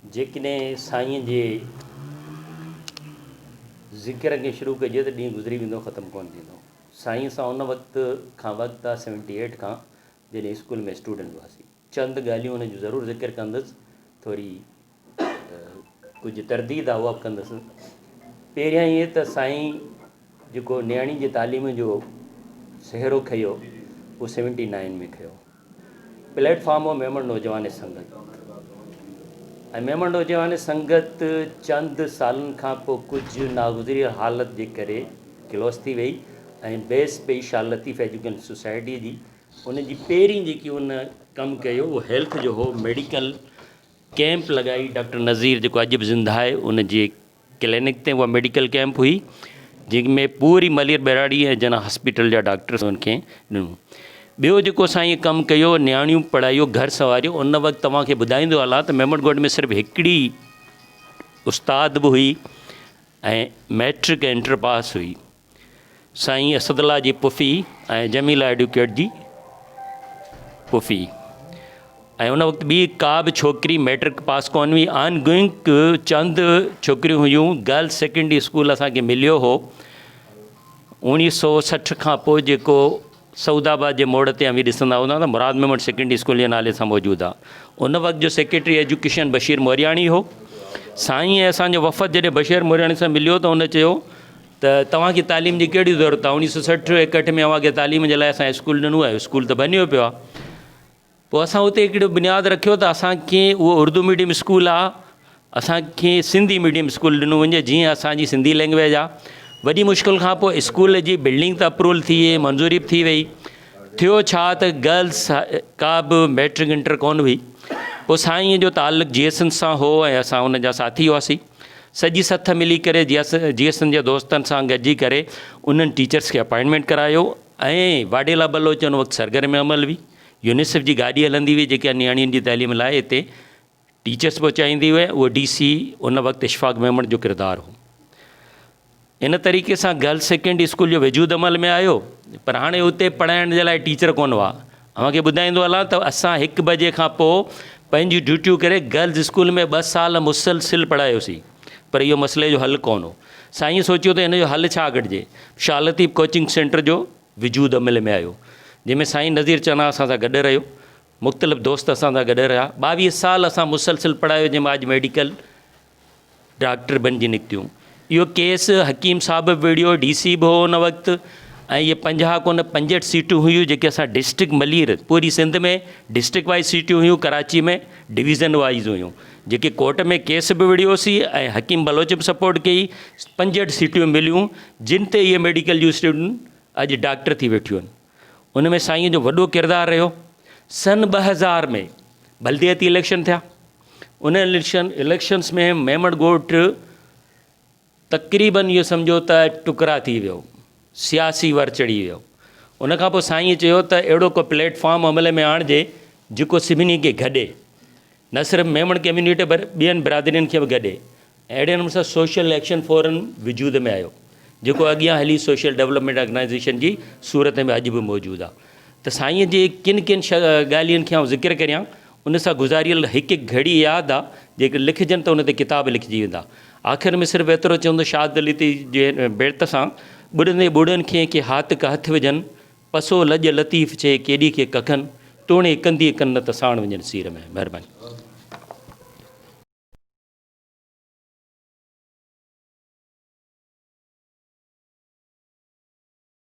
जेकॾहिं साईं जे ज़िक्र खे शुरू कजे त ॾींहुं गुज़री वेंदो, ख़तमु कोन थींदो। साईं सां उन वक़्तु खां वक़्तु आहे 78 खां, जॾहिं स्कूल में स्टूडेंट हुआसीं। चंद ॻाल्हियूं हुन जूं ज़रूरु ज़िक्र कंदुसि, थोरी कुझु तरदीद आहे उहा बि कंदुसि। पहिरियां इहे त साईं जेको नियाणी जी तालीम जो सहरो खयो उहो 79 में खयो। प्लेटफॉर्म हो मेमण नौजवान संगत, ऐं मेमण नौजवान संगत चंद सालनि खां पोइ कुझु नागुज़री हालत जे करे क्लोज़ थी वई ऐं बेस पई शाह लतीफ़ एजुकेशन सोसाइटी जी। उन जी पहिरीं जेकी उन कमु कयो उहो हेल्थ जो हो। मेडिकल कैंप लॻाई, डॉक्टर नज़ीर जेको अॼु बि ज़िंदा आहे उन जे क्लिनिक ते उहा मेडिकल कैंप हुई, जंहिंमें पूरी मलिर बैराड़ी ऐं जना हॉस्पिटल जा डॉक्टर्स उनखे ॾिनो। ॿियो जेको असां इहे कमु कयो, नियाणियूं पढ़ायो, घर संवारियो, उन वक़्तु तव्हांखे ॿुधाईंदो हलां त मेमण ॻोठ में सिर्फ़ु हिकिड़ी उस्ताद बि हुई ऐं मैट्रिक ऐं इंटर पास हुई, साईं असदुल्ला जी पुफ़ी ऐं जमीला एडवोकेट जी पुफ़ी। ऐं उन वक़्तु ॿी का बि छोकिरी मैट्रिक पास कोन हुई। आन गोइंग चंद छोकिरियूं हुयूं। गर्ल्स सेकेंडरी स्कूल असांखे मिलियो हो 1960 खां पोइ, जेको सऊदाबाद जे मोड़ ते अमी ॾिसंदा हूंदा त मुराद मेमण सेकेंडरी स्कूल जे नाले सां मौजूदु आहे। उन वक़्तु जो सेक्रेटरी एजुकेशन बशीर मोरियाणी हो। साईं ऐं असांजो वफ़द जॾहिं बशीर मोरियाणी सां मिलियो त हुन चयो त तव्हांखे तालीम जी कहिड़ी ज़रूरत आहे। 1960-61 में अव्हांखे तालीम जे लाइ असां स्कूल ॾिनो आहे, स्कूल त बनियो पियो आहे। पोइ असां उते हिकिड़ो बुनियादु रखियो त असांखे उहो उर्दू मीडियम स्कूल आहे, असांखे सिंधी मीडियम स्कूल ॾिनो वञे जीअं असांजी सिंधी लैंग्वेज आहे। वॾी मुश्किल खां पोइ स्कूल जी बिल्डिंग त अप्रूवल थी वई, मंज़ूरी बि थी वई। थियो छा त गर्ल्स का बि मैट्रिक इंटर कोन हुई। पोइ साईं जो ताल्लुक़ु GSN सां हो ऐं असां हुन जा साथी हुआसीं। सॼी सथ मिली करे GSN जे दोस्तनि सां गॾिजी करे उन्हनि टीचर्स खे अपॉइंटमेंट करायो ऐं वाडेला बलोच उन वक़्तु सरगर्म में अमल हुई। यूनिसेफ जी गाॾी हलंदी हुई जेका नियाणियुनि जी तइलीम लाइ हिते टीचर्स पहुचाईंदी हुई। उहो DC उन वक़्तु इशफ़ाक़ मेमण जो किरदारु हो। इन तरीक़े सां गर्ल्स सेकेंडरी स्कूल जो वजूद अमल में आयो, पर हाणे उते पढ़ाइण जे लाइ टीचर कोन हुआ। अव्हांखे ॿुधाईंदो हलां त असां 1 बजे खां पोइ पंहिंजी ड्यूटियूं करे गर्ल्स स्कूल में 2 साल मुसलसिल पढ़ायोसीं, पर इहो मसइले जो हल कोन हो। साईं सोचियो त हिन जो हल छा कढिजे। शाह लतीफ़ कोचिंग सेंटर जो वजूद अमल में आयो, जंहिंमें साईं नज़ीर चना असां सां गॾु रहियो, मुख़्तलिफ़ दोस्त असां सां गॾु रहिया। 22 साल असां मुसलसिल पढ़ायो, जंहिंमें अॼु मेडिकल डॉक्टर बणिजी निकितियूं। इहो केस हकीम साहब बि विड़ियो, DC बि हो उन वक़्तु, ऐं इहे 50 कोन 65 सीटूं हुयूं जेके असां डिस्ट्रिक्ट मलिर पूरी सिंध में डिस्ट्रिक्ट वाइज़ सीटियूं हुयूं, कराची में डिवीज़न वाइज़ हुयूं, जेके कोर्ट में केस बि विड़ियोसीं ऐं हकीम बलोच बि सपोर्ट कई। 65 सीटियूं मिलियूं जिन ते इहे मेडिकल जूं स्टूडेंट अॼु डॉक्टर थी वेठियूं आहिनि। उन में साईं जो वॾो किरदारु रहियो। सन 2000 में बल्दियती इलेक्शन थिया। उन इलेक्शन्स में मेमण ॻोठ तक़रीबन इहो सम्झो त टुकरा थी वियो, सियासी वर चढ़ी वियो। उन खां पोइ साईं चयो त अहिड़ो को प्लेटफॉर्म अमल में आणिजे जेको सभिनी खे गॾे, न सिर्फ़ु मेमण कम्यूनिटी पर ॿियनि बिरादरियुनि खे बि गॾे। अहिड़े नमूने सां सोशल एक्शन फोरम वजूद में आयो, जेको अॻियां हली सोशल डेवलपमेंट ऑर्गेनाइज़ेशन जी सूरत में अॼु बि मौजूदु आहे। त साईं जे किन ॻाल्हियुनि खे आउं ज़िक्र करियां, उन सां गुज़ारियल हिकु घड़ी यादि आहे, जेके लिखजनि त उन ते किताब लिखिजी वेंदा। आख़िर में सिर्फ़ु एतिरो चवंदो, शादलिती जे बेर्त सां ॿुड़ंदे ॿुड़नि खे हाथ का हथ विझनि, पसो लॼ लतीफ़ चए केॾी खे कखनि, टोणे कंदी कन त साण वञनि सीर में। महिरबानी।